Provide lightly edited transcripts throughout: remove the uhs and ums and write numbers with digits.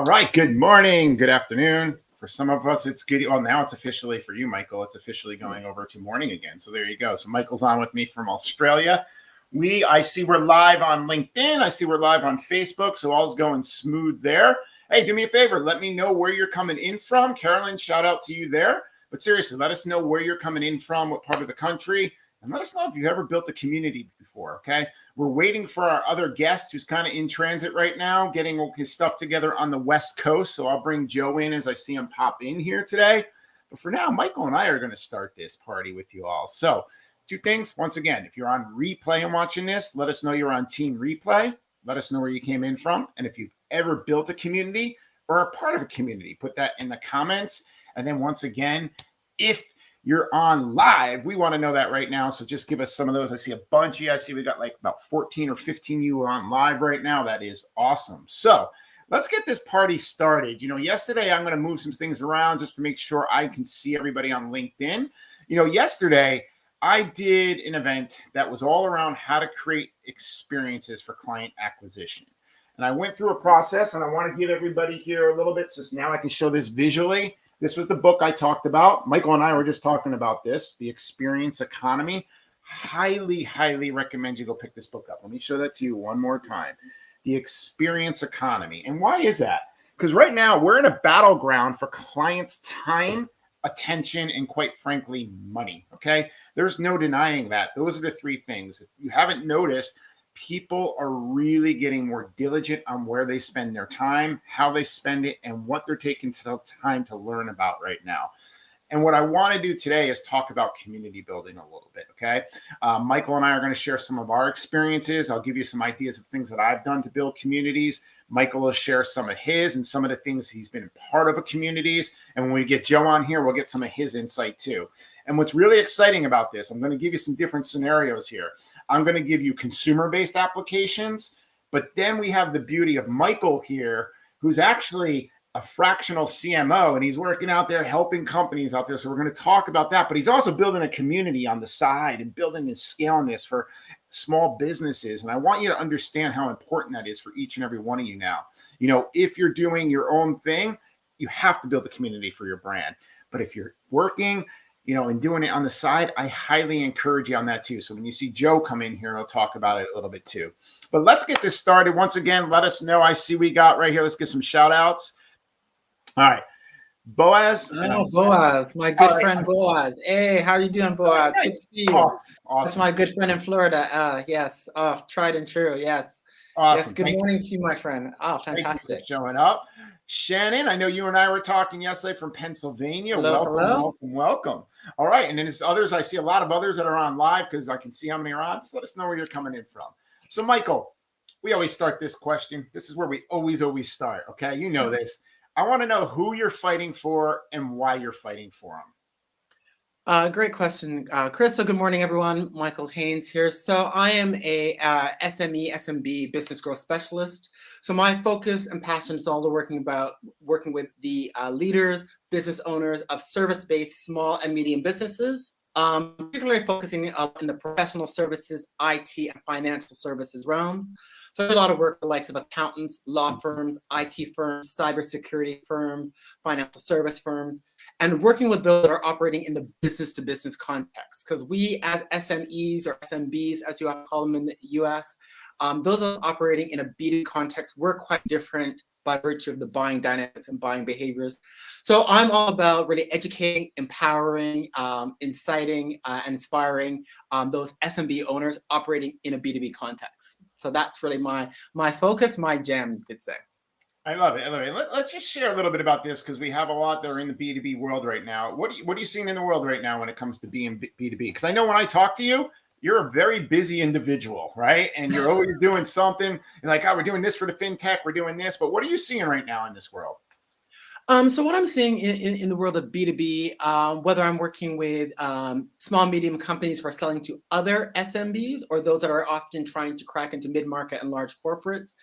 right. Good morning. Good afternoon. For some of us, it's good. Well, now it's officially for you, Michael. It's officially going over to morning again. So there you go. So Michael's on with me from Australia. I see we're live on LinkedIn. I see we're live on Facebook. So all's going smooth there. Hey, do me a favor. Let me know where you're coming in from. Carolyn, shout out to you there. But seriously, let us know where you're coming in from, what part of the country, and let us know if you've ever built a community before, okay? We're waiting for our other guest who's kind of in transit right now, getting his stuff together on the West Coast. So I'll bring Joe in as I see him pop in here today. But for now, Michael and I are going to start this party with you all. So two things. Once again, if you're on replay and watching this, let us know you're on Team Replay. Let us know where you came in from. And if you've ever built a community or are part of a community, put that in the comments. And then once again, if you're on live, we want to know that right now. So just give us some of those. I see a bunch of you. I see we got like about 14 or 15 you are on live right now. That is awesome. So let's get this party started. Yesterday I'm going to move some things around just to make sure I can see everybody on LinkedIn. Yesterday I did an event that was all around how to create experiences for client acquisition. And I went through a process, and I want to give everybody here a little bit so now I can show this visually. This was the book I talked about. Michael and I were just talking about this, The Experience Economy. Highly, highly recommend you go pick this book up. Let me show that to you one more time. The Experience Economy. And why is that? Because right now we're in a battleground for clients' time, attention, and quite frankly, money. Okay? There's no denying that. Those are the three things. If you haven't noticed, people are really getting more diligent on where they spend their time, how they spend it, and what they're taking time to learn about right now. And what I want to do today is talk about community building a little bit, okay? Michael and I are going to share some of our experiences. I'll give you some ideas of things that I've done to build communities. Michael will share some of his and some of the things he's been part of communities. And when we get Joe on here, we'll get some of his insight too. And what's really exciting about this, I'm going to give you some different scenarios here. I'm going to give you consumer-based applications, but then we have the beauty of Michael here, who's actually a fractional CMO, and he's working out there helping companies out there. So we're going to talk about that, but he's also building a community on the side and building and scaling this for small businesses. And I want you to understand how important that is for each and every one of you now. If you're doing your own thing, you have to build a community for your brand. But if you're working, and doing it on the side, I highly encourage you on that too. So when you see Joe come in here, I'll talk about it a little bit too. But let's get this started. Once again, let us know. I see we got right here. Let's get some shout outs. All right. Boaz. Boaz, my good friend Boaz. Hey, how are you doing, Boaz? Good to see you. Awesome. That's my good friend in Florida. Yes. Oh, tried and true. Yes. Awesome. Yes. Good morning to you, my friend. Oh, fantastic. Thank you for showing up. Shannon, I know you and I were talking yesterday from Pennsylvania. Welcome. All right. And then there's others. I see a lot of others that are on live because I can see how many are on. Just let us know where you're coming in from. So, Michael, we always start this question. This is where we always start. Okay. You know this. I want to know who you're fighting for and why you're fighting for them. Great question, Chris. So good morning, everyone. Michael Haynes here. So I am a SME, SMB business growth specialist. So my focus and passion is all working with the leaders, business owners of service-based small and medium businesses, particularly focusing in the professional services, IT, and financial services realm. So a lot of work with the likes of accountants, law firms, IT firms, cybersecurity firms, financial service firms, and working with those that are operating in the business-to-business context. Because we as SMEs or SMBs, as you call them in the US, those are operating in a B2B context. We're quite different by virtue of the buying dynamics and buying behaviors. So I'm all about really educating, empowering, inciting, and inspiring those SMB owners operating in a B2B context. So that's really my focus, my jam, you could say. I love it. Let's just share a little bit about this because we have a lot that are in the B2B world right now. What are you seeing in the world right now when it comes to being B2B? Because I know when I talk to you, you're a very busy individual, right? And you're always doing something. You're like, we're doing this for the fintech, we're doing this. But what are you seeing right now in this world? So what I'm seeing in the world of B2B, whether I'm working with small, medium companies who are selling to other SMBs or those that are often trying to crack into mid-market and large corporates,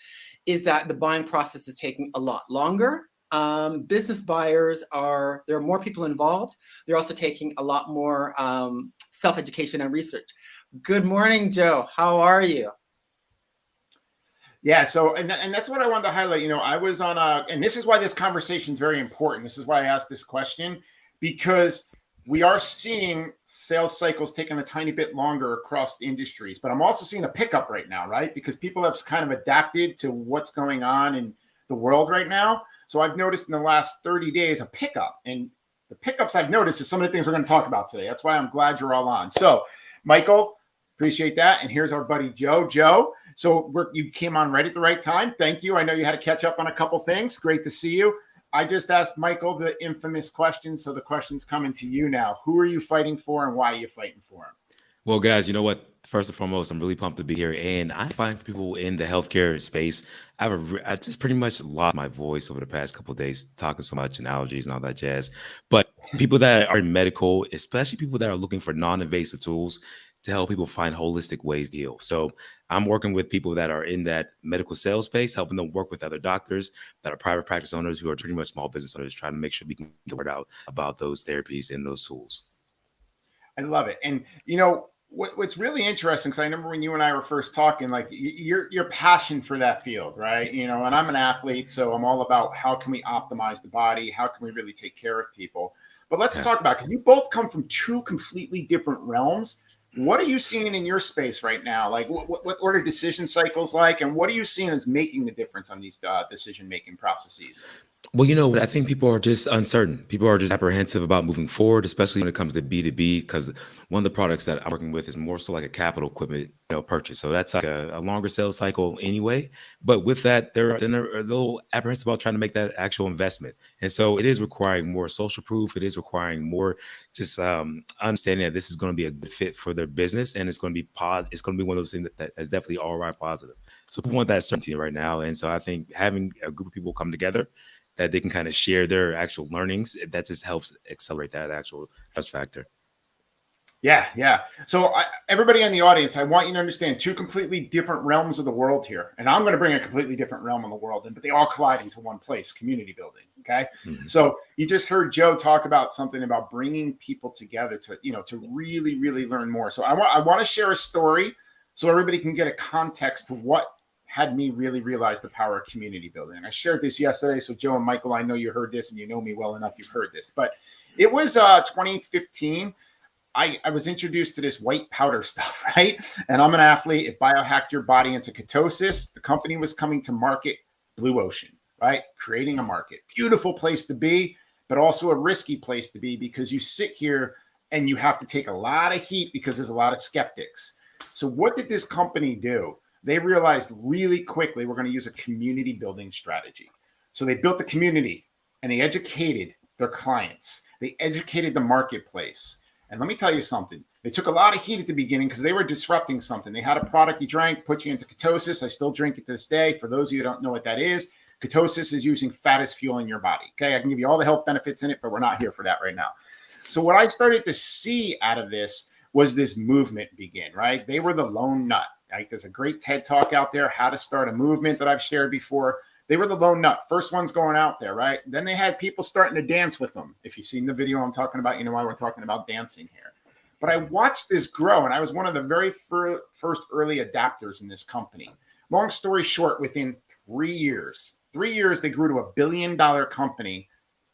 is that the buying process is taking a lot longer. Business buyers there are more people involved. They're also taking a lot more self-education and research. Good morning, Joe. How are you? Yeah. So, and that's what I wanted to highlight. I was on and this is why this conversation is very important. This is why I asked this question, because we are seeing sales cycles taking a tiny bit longer across the industries, but I'm also seeing a pickup right now, right? Because people have kind of adapted to what's going on in the world right now. So I've noticed in the last 30 days a pickup, and the pickups I've noticed is some of the things we're going to talk about today. That's why I'm glad you're all on. So, Michael, appreciate that. And here's our buddy Joe. Joe, so you came on right at the right time. Thank you. I know you had to catch up on a couple things. Great to see you. I just asked Michael the infamous question, so the question's coming to you now. Who are you fighting for, and why are you fighting for him? Well, guys, you know what? First and foremost, I'm really pumped to be here, and I find people in the healthcare space, I just pretty much lost my voice over the past couple of days, talking so much and allergies and all that jazz. But people that are in medical, especially people that are looking for non-invasive tools to help people find holistic ways to heal. So I'm working with people that are in that medical sales space, helping them work with other doctors that are private practice owners who are pretty much small business owners, trying to make sure we can get word out about those therapies and those tools. I love it. And what's really interesting, because I remember when you and I were first talking, like your passion for that field, right? And I'm an athlete, so I'm all about how can we optimize the body, how can we really take care of people. But let's talk about, because you both come from two completely different realms. What are you seeing in your space right now? Like, what are decision cycles like, and what are you seeing as making the difference on these decision-making processes? Well, I think people are just uncertain. People are just apprehensive about moving forward, especially when it comes to B2B, because one of the products that I'm working with is more so like a capital equipment purchase. So that's like a longer sales cycle anyway. But with that, they're a little apprehensive about trying to make that actual investment. And so it is requiring more social proof. It is requiring more just understanding that this is going to be a good fit for their business, and it's going to be positive. It's going to be one of those things that is definitely all right positive. So people want that certainty right now. And so I think having a group of people come together that they can kind of share their actual learnings, that just helps accelerate that actual trust factor. Yeah. So everybody in the audience, I want you to understand two completely different realms of the world here. And I'm going to bring a completely different realm of the world in, but they all collide into one place, community building. Okay. Mm-hmm. So you just heard Joe talk about something about bringing people together to really, really learn more. So I want to share a story so everybody can get a context to what had me really realize the power of community building. And I shared this yesterday. So Joe and Michael, I know you heard this and you know me well enough. You've heard this, but it was 2015. I was introduced to this white powder stuff, right? And I'm an athlete. It biohacked your body into ketosis. The company was coming to market Blue Ocean, right? Creating a market. Beautiful place to be, but also a risky place to be, because you sit here and you have to take a lot of heat because there's a lot of skeptics. So what did this company do? They realized really quickly we're going to use a community building strategy. So they built the community and they educated their clients. They educated the marketplace. And let me tell you something. They took a lot of heat at the beginning because they were disrupting something. They had a product you drank, put you into ketosis. I still drink it to this day. For those of you who don't know what that is, ketosis is using fat as fuel in your body. Okay, I can give you all the health benefits in it, but we're not here for that right now. So what I started to see out of this was this movement begin, right? They were the lone nut. Right? There's a great TED Talk out there, How to Start a Movement, that I've shared before. They were the lone nut, first ones going out there, right? Then they had people starting to dance with them. If you've seen the video I'm talking about, you know why we're talking about dancing here. But I watched this grow, and I was one of the very first early adapters in this company. Long story short, within 3 years, they grew to $1 billion company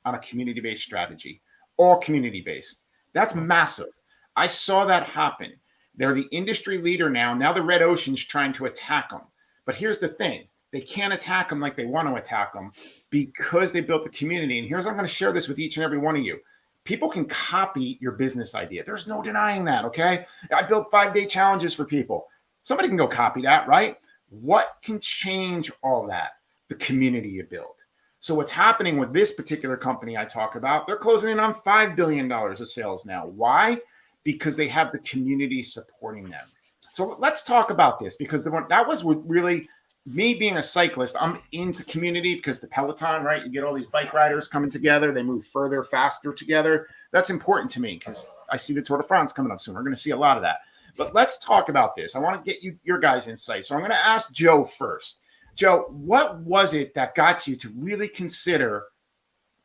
on a community-based strategy, all community-based. That's massive. I saw that happen. They're the industry leader now. Now the red ocean's trying to attack them. But here's the thing. They can't attack them like they want to attack them because they built the community. And here's, I'm going to share this with each and every one of you. People can copy your business idea. There's no denying that, okay? I built 5-day challenges for people. Somebody can go copy that, right? What can change all that? The community you build. So what's happening with this particular company I talk about, they're closing in on $5 billion of sales now. Why? Because they have the community supporting them. So let's talk about this, because that was what really, me being a cyclist, I'm into community because the Peloton, right? You get all these bike riders coming together. They move further, faster together. That's important to me because I see the Tour de France coming up soon. We're going to see a lot of that. But let's talk about this. I want to get your guys' insight. So I'm going to ask Joe first. Joe, what was it that got you to really consider,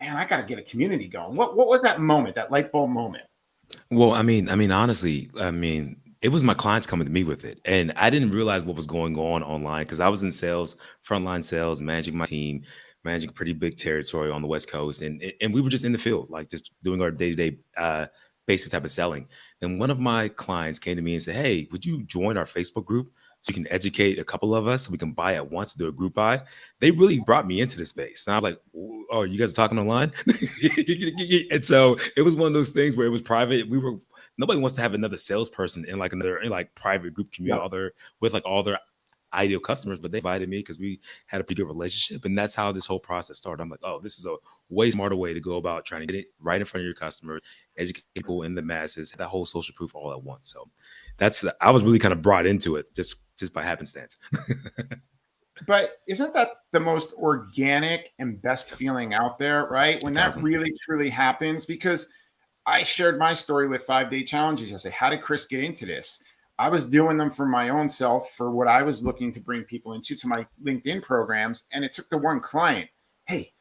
man, I got to get a community going? What was that moment, that light bulb moment? Well, I mean, honestly, it was my clients coming to me with it. And I didn't realize what was going on online because I was in sales, frontline sales, managing my team, managing pretty big territory on the West Coast. And we were just in the field, like just doing our day-to-day basic type of selling. Then one of my clients came to me and said, hey, would you join our Facebook group so you can educate a couple of us so we can buy at once, do a group buy? They really brought me into the space. And I was like, oh, you guys are talking online? And so it was one of those things where it was private. Nobody wants to have another salesperson in like private group community with like all their ideal customers, but they invited me because we had a pretty good relationship. And that's how this whole process started. I'm like, oh, this is a way smarter way to go about trying to get it right in front of your customers, educate people in the masses, that whole social proof all at once. So I was really kind of brought into it just by happenstance. But isn't that the most organic and best feeling out there, right? When that really truly happens, because I shared my story with 5-day challenges. I said, how did Chris get into this? I was doing them for my own self, for what I was looking to bring people into, to my LinkedIn programs. And it took the one client, hey,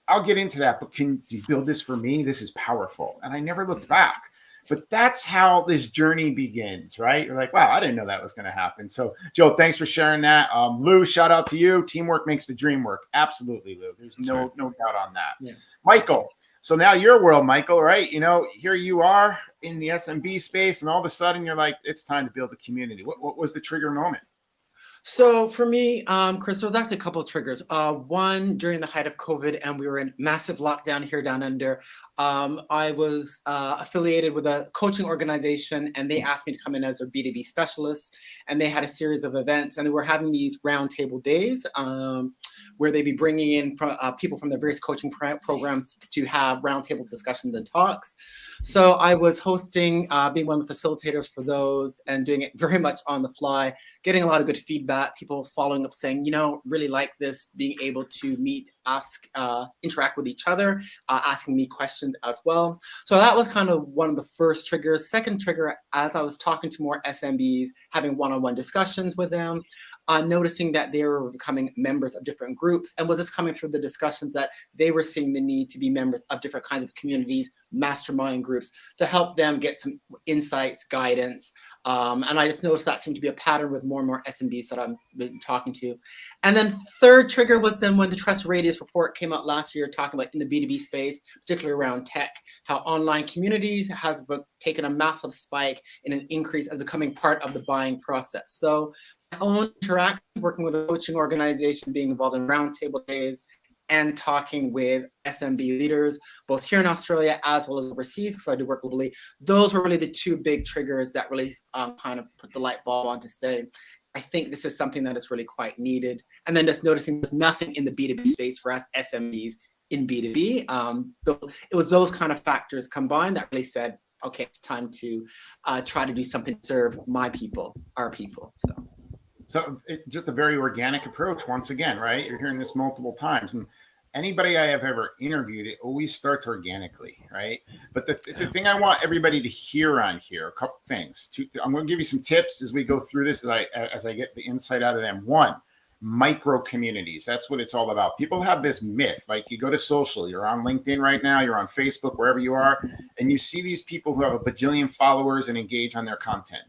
I'll get into that, but can you build this for me? This is powerful. And I never looked back. But that's how this journey begins, right? You're like, wow, I didn't know that was going to happen. So, Joe, thanks for sharing that. Lou, shout out to you. Teamwork makes the dream work. Absolutely, Lou. There's no doubt on that. Yeah. Michael, so now your world, Michael, right? You know, here you are in the SMB space, and all of a sudden you're like, it's time to build a community. What was the trigger moment? So for me, Chris, there was actually a couple of triggers. One, during the height of COVID, and we were in massive lockdown here down under, I was affiliated with a coaching organization, and they asked me to come in as a B2B specialist. And they had a series of events, and they were having these roundtable days where they'd be bringing in people from the various coaching programs to have roundtable discussions and talks. So I was hosting, being one of the facilitators for those, and doing it very much on the fly, getting a lot of good feedback, people following up saying, you know, really like this, being able to meet, ask, interact with each other, asking me questions as well. So that was kind of one of the first triggers. Second trigger, as I was talking to more SMBs, having one-on-one discussions with them, noticing that they were becoming members of different groups, and was this coming through the discussions that they were seeing the need to be members of different kinds of communities, mastermind groups, to help them get some insights, guidance. And I just noticed that seemed to be a pattern with more and more SMBs that I've been talking to. And then third trigger was then when the Trust Radius report came out last year, talking about in the B2B space, particularly around tech, how online communities has taken a massive spike in an increase as becoming part of the buying process. So my own interaction, working with a coaching organization, being involved in roundtable days, and talking with SMB leaders, both here in Australia as well as overseas, because I do work globally. Those were really the two big triggers that really kind of put the light bulb on to say, I think this is something that is really quite needed. And then just noticing there's nothing in the B2B space for us SMBs in B2B. So it was those kind of factors combined that really said, okay, it's time to try to do something to serve my people, our people. So just a very organic approach once again, right? You're hearing this multiple times. And anybody I have ever interviewed, it always starts organically, right? But the thing I want everybody to hear on here, a couple things. I'm going to give you some tips as we go through this, as I get the insight out of them. One, micro communities. That's what it's all about. People have this myth, like you go to social, you're on LinkedIn right now, you're on Facebook, wherever you are, and you see these people who have a bajillion followers and engage on their content.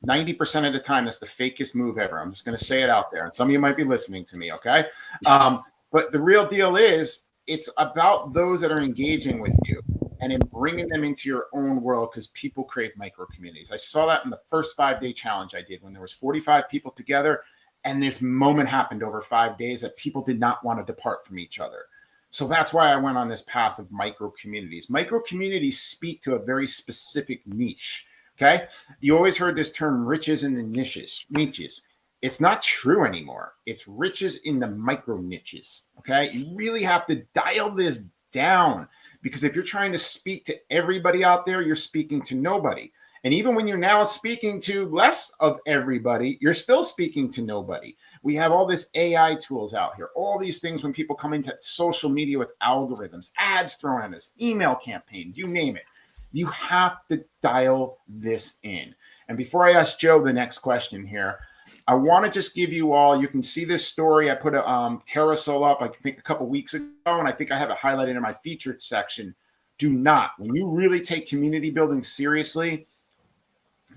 90% of the time, that's the fakest move ever. I'm just going to say it out there. And some of you might be listening to me, okay? But the real deal is it's about those that are engaging with you and in bringing them into your own world, because people crave micro communities. I saw that in the first 5-day challenge I did when there was 45 people together, and this moment happened over 5 days that people did not want to depart from each other. So that's why I went on this path of micro communities. Micro communities speak to a very specific niche. Okay. You always heard this term riches in the niches. It's not true anymore. It's riches in the micro niches. Okay. You really have to dial this down, because if you're trying to speak to everybody out there, you're speaking to nobody. And even when you're now speaking to less of everybody, you're still speaking to nobody. We have all this AI tools out here, all these things when people come into social media with algorithms, ads thrown at us, email campaigns, you name it. You have to dial this in. And before I ask Joe the next question here, I want to just give you all, you can see this story. I put a carousel up, I think a couple weeks ago, and I think I have it highlighted in my featured section. Do not, when you really take community building seriously,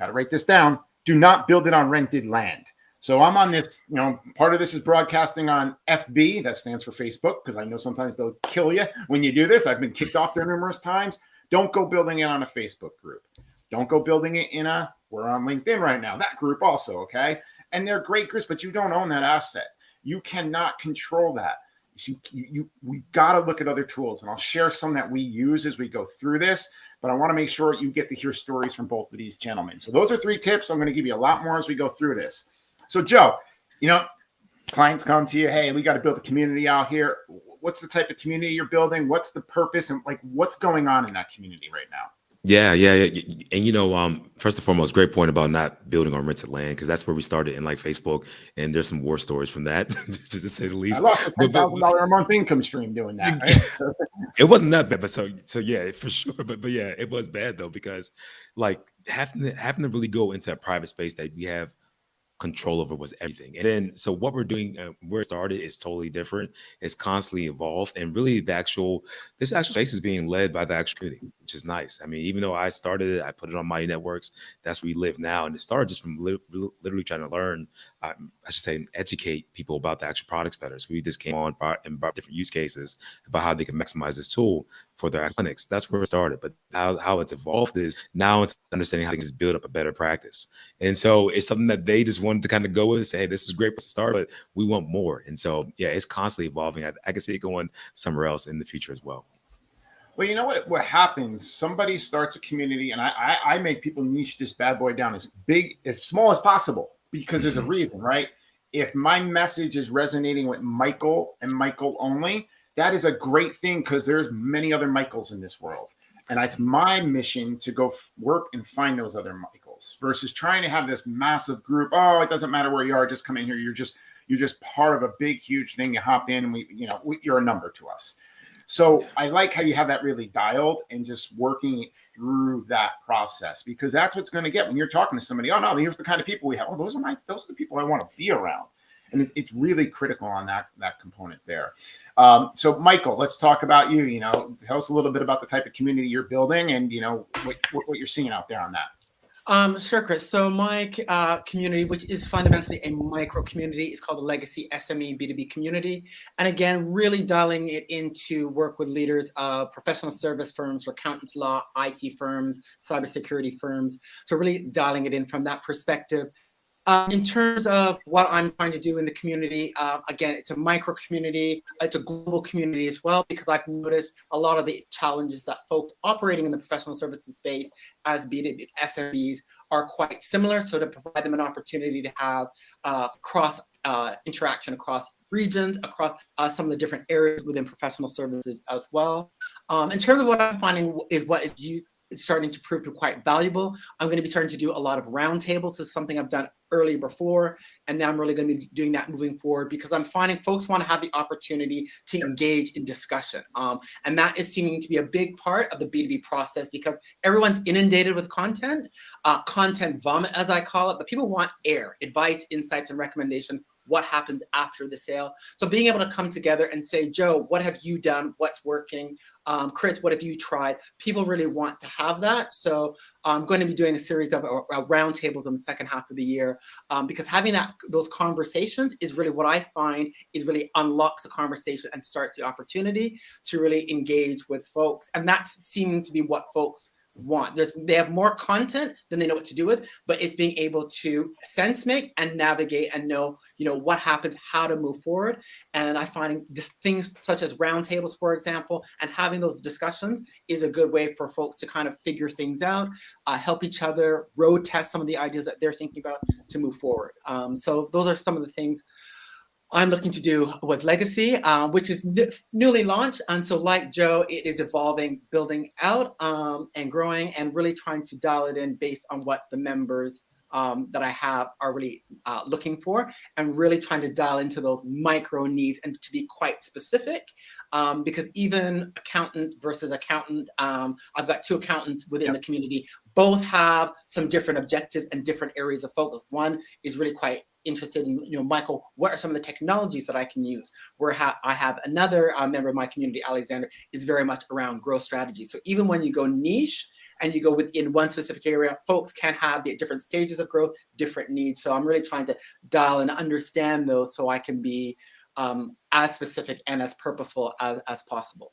got to write this down. Do not build it on rented land. So I'm on this, part of this is broadcasting on FB. That stands for Facebook, because I know sometimes they'll kill you when you do this. I've been kicked off there numerous times. Don't go building it on a Facebook group. Don't go building it we're on LinkedIn right now, that group also, okay? And they're great groups, but you don't own that asset. You cannot control that. We got to look at other tools, and I'll share some that we use as we go through this, but I want to make sure you get to hear stories from both of these gentlemen. So those are 3 tips. I'm going to give you a lot more as we go through this. So Joe, clients come to you, hey, we got to build a community out here. What's the type of community you're building? What's the purpose? And what's going on in that community right now? Yeah. And first and foremost, great point about not building on rented land, because that's where we started in Facebook, and there's some war stories from that, to say the least. I lost a $10,000 a month income stream doing that. Right? It wasn't that bad, but so yeah, for sure. But yeah, it was bad though, because having to really go into a private space that we have control over was everything. And then, so what we're doing, where it started, is totally different. It's constantly evolved, and really this actual space is being led by the actual community, which is nice. I mean, even though I started it, I put it on Mighty Networks. That's where we live now, and it started just from literally trying to learn. I should say, educate people about the actual products better. So we just came on and brought different use cases about how they can maximize this tool for their clinics. That's where it started. But how it's evolved is now it's understanding how they can just build up a better practice. And so it's something that they just wanted to kind of go with and say, hey, this is great to start, but we want more. And so, yeah, it's constantly evolving. I can see it going somewhere else in the future as well. Well, you know what happens? Somebody starts a community, and I make people niche this bad boy down as small as possible, because there's a reason, right? If my message is resonating with Michael and Michael only, that is a great thing, because there's many other Michaels in this world. And it's my mission to go work and find those other Michaels, versus trying to have this massive group. Oh, it doesn't matter where you are. Just come in here. You're just part of a big, huge thing. You hop in, and you're a number to us. So I like how you have that really dialed and just working through that process, because that's what's going to get when you're talking to somebody. Oh no, here's the kind of people we have. Oh, those are the people I want to be around. And it's really critical on that component there. So Michael, let's talk about you. Tell us a little bit about the type of community you're building, and what you're seeing out there on that. Sure, Chris. So my community, which is fundamentally a micro community, is called the Legacy SME B2B community. And again, really dialing it into work with leaders of professional service firms, for accountants, law, IT firms, cybersecurity firms. So really dialing it in from that perspective. In terms of what I'm trying to do in the community, again, it's a micro community. It's a global community as well, because I've noticed a lot of the challenges that folks operating in the professional services space as B2B SMEs are quite similar. So to provide them an opportunity to have cross interaction across regions, across some of the different areas within professional services as well. In terms of what I'm finding is what is used, it's starting to prove to be quite valuable. I'm going to be starting to do a lot of roundtables. This is something I've done earlier before, and now I'm really going to be doing that moving forward, because I'm finding folks want to have the opportunity to engage in discussion. And that is seeming to be a big part of the B2B process, because everyone's inundated with content vomit, as I call it, but people want air, advice, insights, and recommendation. What happens after the sale? So being able to come together and say, Joe, what have you done? What's working? Chris, what have you tried? People really want to have that. So I'm going to be doing a series of roundtables in the second half of the year, because having those conversations is really what I find is really unlocks the conversation and starts the opportunity to really engage with folks. And that's seeming to be what folks want. They have more content than they know what to do with, but it's being able to sense make and navigate and know, what happens, how to move forward. And I find things such as roundtables, for example, and having those discussions is a good way for folks to kind of figure things out, help each other, road test some of the ideas that they're thinking about to move forward. So those are some of the things I'm looking to do with Legacy, which is newly launched. And so like Joe, it is evolving, building out and growing, and really trying to dial it in based on what the members that I have are really looking for, and really trying to dial into those micro needs and to be quite specific, because even accountant versus accountant, I've got 2 accountants within the community, both have some different objectives and different areas of focus. One is really quite interested in, Michael, what are some of the technologies that I can use? I have another member of my community, Alexander, is very much around growth strategy. So even when you go niche and you go within one specific area, folks can have the different stages of growth, different needs. So I'm really trying to dial and understand those so I can be as specific and as purposeful as possible.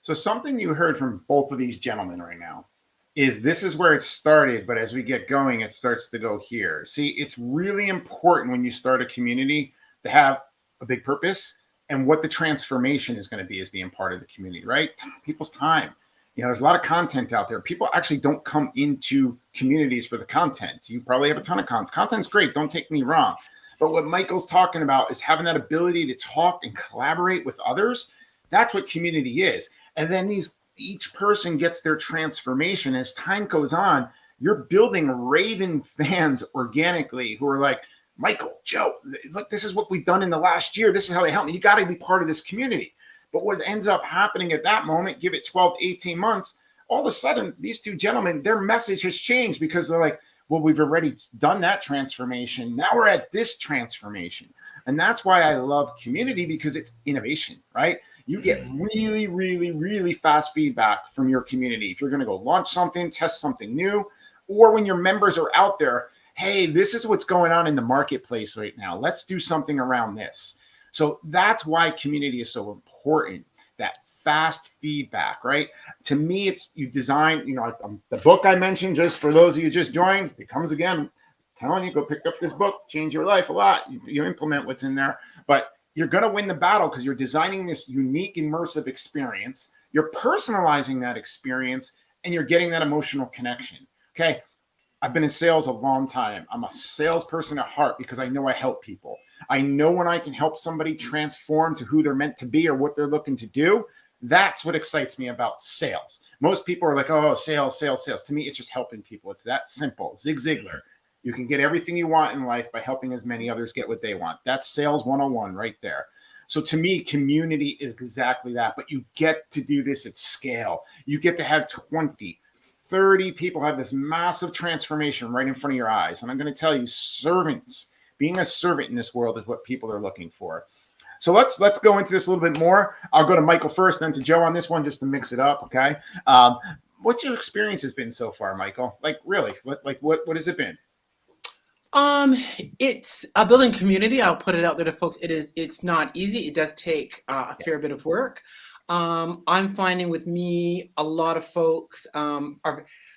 So something you heard from both of these gentlemen right now is this is where it started, but as we get going, it starts to go here. See, it's really important when you start a community to have a big purpose, and what the transformation is going to be as being part of the community, right? People's time. There's a lot of content out there. People actually don't come into communities for the content. You probably have a ton of content. Content's great, don't take me wrong. But what Michael's talking about is having that ability to talk and collaborate with others. That's what community is. And then each person gets their transformation. As time goes on, you're building raving fans organically who are like, Michael, Joe, look, this is what we've done in the last year. This is how they help me. You got to be part of this community. But what ends up happening at that moment, give it 12 to 18 months, all of a sudden, these two gentlemen, their message has changed because they're like, well, we've already done that transformation. Now we're at this transformation. And that's why I love community, because it's innovation, right? You get really, really, really fast feedback from your community. If you're going to go launch something, test something new, or when your members are out there, hey, this is what's going on in the marketplace right now. Let's do something around this. So that's why community is so important, that fast feedback, right? To me, it's you design, the book I mentioned, just for those of you just joined, it comes again, telling you, go pick up this book, change your life a lot. You implement what's in there, but you're going to win the battle because you're designing this unique, immersive experience. You're personalizing that experience, and you're getting that emotional connection. Okay. I've been in sales a long time. I'm a salesperson at heart because I know I help people. I know when I can help somebody transform to who they're meant to be or what they're looking to do. That's what excites me about sales. Most people are like, oh, sales, sales, sales. To me, it's just helping people. It's that simple. Zig Ziglar. You can get everything you want in life by helping as many others get what they want. That's sales 101 right there. So to me, community is exactly that. But you get to do this at scale. You get to have 20, 30 people have this massive transformation right in front of your eyes. And I'm going to tell you, servants, being a servant in this world is what people are looking for. So let's go into this a little bit more. I'll go to Michael first, then to Joe on this one, just to mix it up. Okay. What's your experience has been so far, Michael? Like really, what has it been? It's a building community. I'll put it out there to folks. It's not easy. It does take a fair bit of work. I'm finding with me, a lot of folks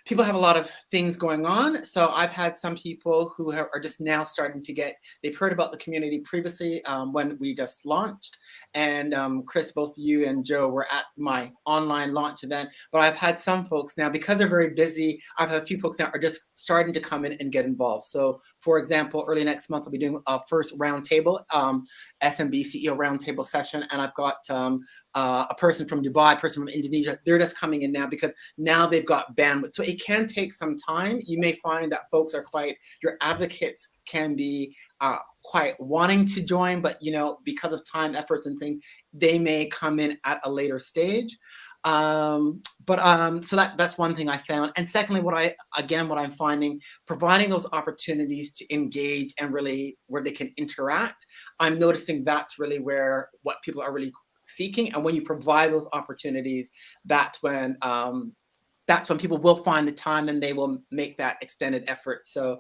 people have a lot of things going on. So I've had some people who are just now starting to they've heard about the community previously when we just launched. And Chris, both you and Joe were at my online launch event. But I've had some folks now, because they're very busy, I've had a few folks now are just starting to come in and get involved. So for example, early next month, I'll be doing a first roundtable, SMB CEO roundtable session. And I've got a person from Dubai, a person from Indonesia. They're just coming in now because now they've got bandwidth. So it can take some time. You may find that folks are your advocates can be quite wanting to join, but because of time, efforts, and things, they may come in at a later stage. So that's one thing I found. And secondly, what I'm finding, providing those opportunities to engage and really where they can interact, I'm noticing that's really what people are really seeking. And when you provide those opportunities, that's when people will find the time and they will make that extended effort. So,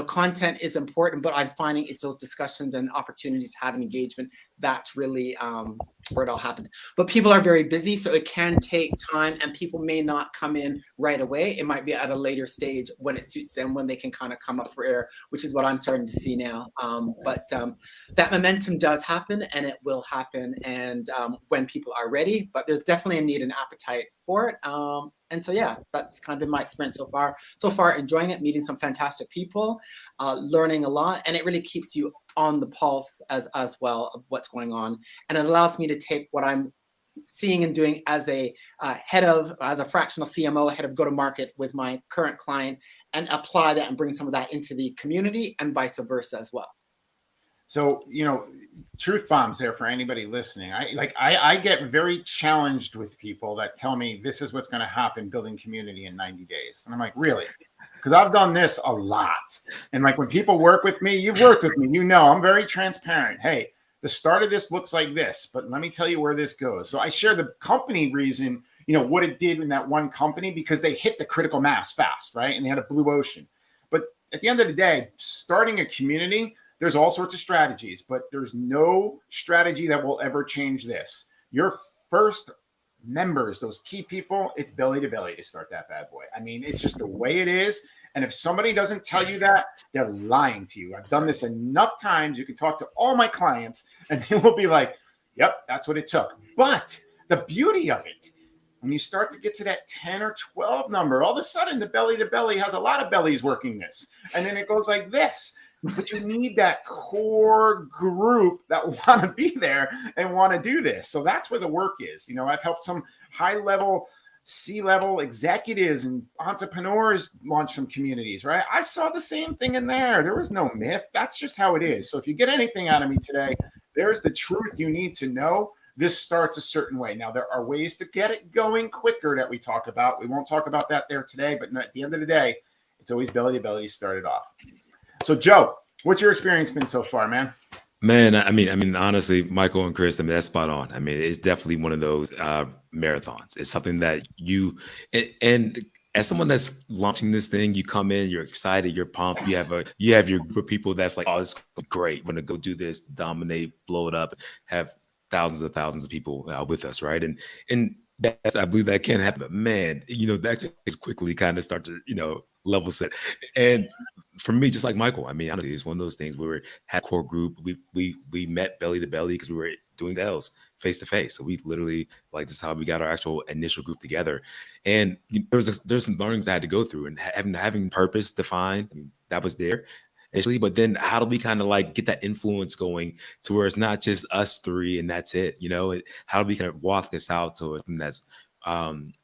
content is important, but I'm finding it's those discussions and opportunities, having engagement, that's really where it all happens. But people are very busy, so it can take time, and people may not come in right away. It might be at a later stage when it suits them, when they can kind of come up for air, which is what I'm starting to see now. But that momentum does happen, and it will happen, and when people are ready. But there's definitely a need and appetite for it. And so, yeah, that's kind of been my experience so far. So far, enjoying it, meeting some fantastic people, learning a lot, and it really keeps you on the pulse as well of what's going on. And it allows me to take what I'm seeing and doing as a fractional CMO, head of go-to-market with my current client, and apply that and bring some of that into the community and vice versa as well. So, truth bombs there for anybody listening. I get very challenged with people that tell me this is what's going to happen building community in 90 days. And I'm like, really? because I've done this a lot. And like when people work with me, you've worked with me, you know, I'm very transparent. Hey, the start of this looks like this, but let me tell you where this goes. So I share the company reason, you know, what it did in that one company, because they hit the critical mass fast, right? And they had a blue ocean. But at the end of the day, starting a community, there's all sorts of strategies, but there's no strategy that will ever change this. Your first members, those key people, it's belly to belly to start that bad boy. I mean, it's just the way it is. And if somebody doesn't tell you that, they're lying to you. I've done this enough times. You can talk to all my clients and they will be like, yep, that's what it took. But the beauty of it, when you start to get to that 10 or 12 number, all of a sudden the belly to belly has a lot of bellies working this. And then it goes like this. But you need that core group that want to be there and want to do this. So that's where the work is. You know, I've helped some high level, C-level executives and entrepreneurs launch some communities, right? I saw the same thing in there. There was no myth. That's just how it is. So if you get anything out of me today, there's the truth you need to know. This starts a certain way. Now, there are ways to get it going quicker that we talk about. We won't talk about that there today, but at the end of the day, it's always belly to belly to start it off. So, Joe, what's your experience been so far, man? Man, I mean, honestly, Michael and Chris, I mean, that's spot on. I mean, it's definitely one of those marathons. It's something that and as someone that's launching this thing, you come in, you're excited, you're pumped. You have your group of people that's like, oh, this is great. We're gonna go do this, dominate, blow it up, have thousands of people with us, right? And that's, I believe that can happen. But man, you know, that just quickly kind of start to, you know, level set. And for me, just like Michael, I mean, honestly, it's one of those things where we had a core group. We met belly to belly because we were doing sales face to face. So we literally, like, this is how we got our actual initial group together. And there's some learnings I had to go through, and having purpose defined, I mean, that was there initially. But then how do we kind of like get that influence going to where it's not just us three and that's it? You know, how do we kind of walk this out to something that's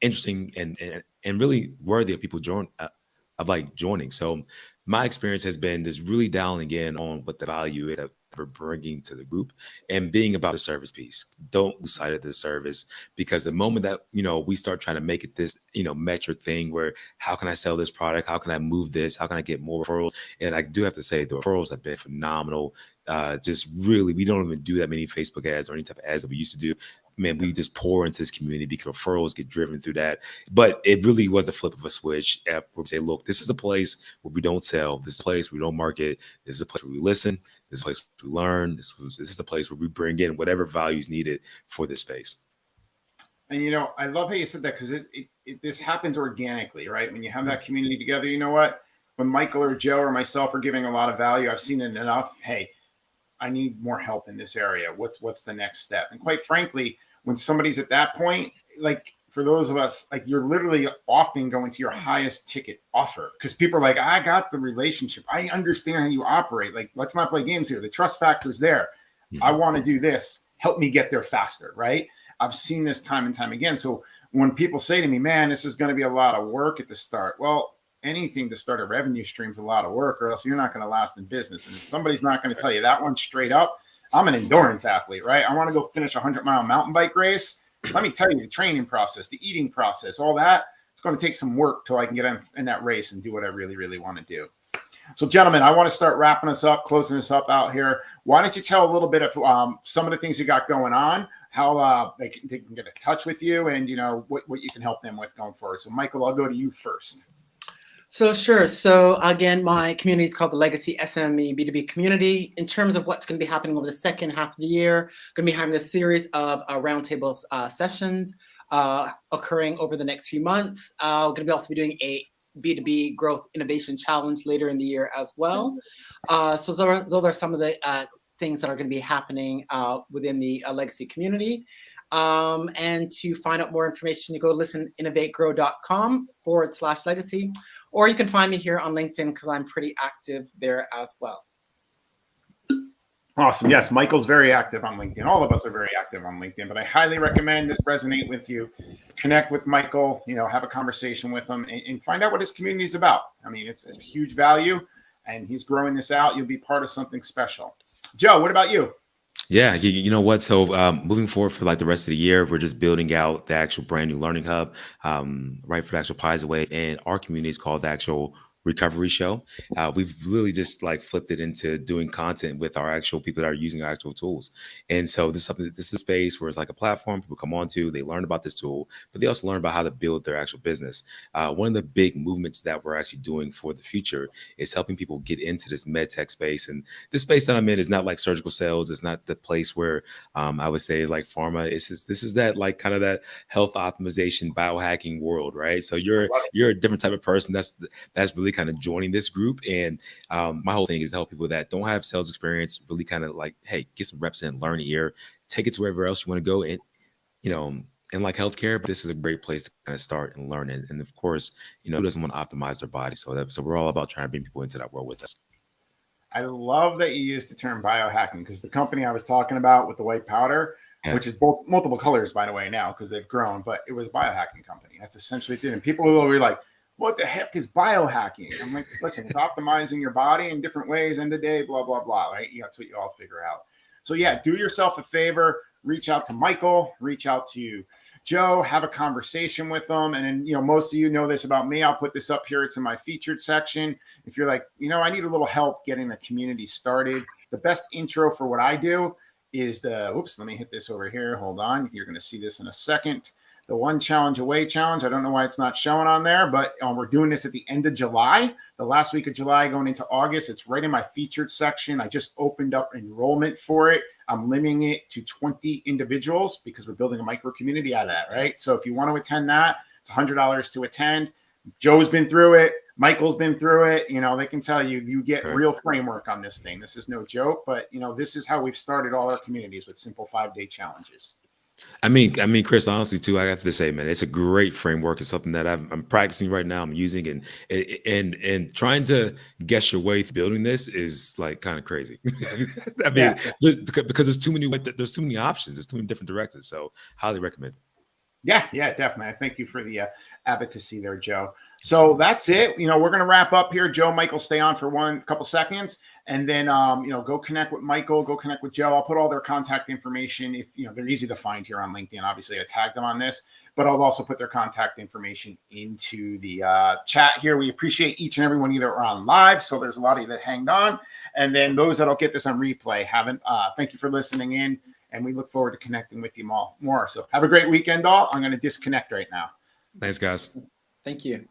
interesting and really worthy of people joining. So my experience has been just really dialing in on what the value is that we're bringing to the group and being about the service piece. Don't lose sight of the service, because the moment that, you know, we start trying to make it this, you know, metric thing where how can I sell this product? How can I move this? How can I get more referrals? And I do have to say the referrals have been phenomenal. Just really, we don't even do that many Facebook ads or any type of ads that we used to do. Man, we just pour into this community because referrals get driven through that. But it really was a flip of a switch where we say, look, this is a place where we don't sell. This is a place where we don't market. This is a place where we listen. This is a place where we learn. This is the place where we bring in whatever value is needed for this space. And, you know, I love how you said that, because this happens organically, right? When you have that community together, you know what? When Michael or Joe or myself are giving a lot of value, I've seen it enough. Hey, I need more help in this area. What's the next step? And quite frankly, when somebody's at that point, like for those of us, like you're literally often going to your highest ticket offer, because people are like, I got the relationship. I understand how you operate. Like, let's not play games here. The trust factor is there. Mm-hmm. I want to do this. Help me get there faster, right? I've seen this time and time again. So when people say to me, man, this is going to be a lot of work at the start. Well, anything to start a revenue stream is a lot of work, or else you're not going to last in business. And if somebody's not going to tell you that one straight up, I'm an endurance athlete, right? I want to go finish a 100-mile mountain bike race. Let me tell you, the training process, the eating process, all that, it's going to take some work till I can get in that race and do what I really, really want to do. So, gentlemen, I want to start wrapping us up, closing us up out here. Why don't you tell a little bit of some of the things you got going on, how they can get in touch with you, and, you know, what you can help them with going forward. So, Michael, I'll go to you first. So sure. So again, my community is called the Legacy SME B2B Community. In terms of what's going to be happening over the second half of the year, going to be having a series of roundtable sessions occurring over the next few months. We're going to be also be doing a B2B Growth Innovation Challenge later in the year as well. So those are some of the things that are going to be happening within the Legacy community. And to find out more information, you go listeninnovategrow.com/legacy. Or you can find me here on LinkedIn, because I'm pretty active there as well. Awesome. Yes, Michael's very active on LinkedIn. All of us are very active on LinkedIn, but I highly recommend this resonate with you. Connect with Michael, you know, have a conversation with him and find out what his community is about. I mean, it's a huge value, and he's growing this out. You'll be part of something special. Joe, what about you? Yeah, you know what? So moving forward for like the rest of the year, we're just building out the actual brand new learning hub, right, for the actual Pies Away. And our community is called the actual recovery show. We've really just like flipped it into doing content with our actual people that are using our actual tools. And so this is a space where it's like a platform people come onto, they learn about this tool, but they also learn about how to build their actual business. One of the big movements that we're actually doing for the future is helping people get into this med tech space. And this space that I'm in is not like surgical sales. It's not the place where I would say is like pharma. This is that like kind of that health optimization biohacking world, right? So you're a different type of person that's really kind of joining this group. And my whole thing is to help people that don't have sales experience really kind of like, hey, get some reps in, learn here, take it to wherever else you want to go. And, you know, and like healthcare, but this is a great place to kind of start and learn. And of course, you know, who doesn't want to optimize their body? So we're all about trying to bring people into that world with us. I love that you used the term biohacking, because the company I was talking about with the white powder, which is both multiple colors, by the way, now because they've grown, but it was a biohacking company. That's essentially what it did. And people will be like, what the heck is biohacking? I'm like, listen, it's optimizing your body in different ways in the day, blah, blah, blah, right? That's what you all figure out. So yeah, do yourself a favor, reach out to Michael, reach out to Joe, have a conversation with them. And then, you know, most of you know this about me. I'll put this up here. It's in my featured section. If you're like, you know, I need a little help getting the community started, the best intro for what I do is let me hit this over here. Hold on. You're going to see this in a second. The One Challenge Away challenge. I don't know why it's not showing on there, but we're doing this at the end of July, the last week of July going into August. It's right in my featured section. I just opened up enrollment for it. I'm limiting it to 20 individuals because we're building a micro community out of that, right? So if you want to attend that, it's $100 to attend. Joe's been through it. Michael's been through it. You know, they can tell you get real framework on this thing. This is no joke, but you know, this is how we've started all our communities, with simple 5-day challenges. I mean, Chris, honestly, too, I have to say, man, it's a great framework. It's something that I'm practicing right now. I'm using, and trying to guess your way through building this is like kind of crazy. I mean, because there's too many options. There's too many different directions. So highly recommend it. Yeah, definitely. I thank you for the advocacy there, Joe. So that's it. You know, we're going to wrap up here. Joe, Michael, stay on for couple seconds. And then, you know, go connect with Michael, go connect with Joe. I'll put all their contact information. If, you know, they're easy to find here on LinkedIn. Obviously, I tagged them on this, but I'll also put their contact information into the chat here. We appreciate each and every one of you that are on live. So there's a lot of you that hanged on. And then those that'll get this on replay, thank you for listening in. And we look forward to connecting with you more. So have a great weekend, all. I'm going to disconnect right now. Thanks, guys. Thank you.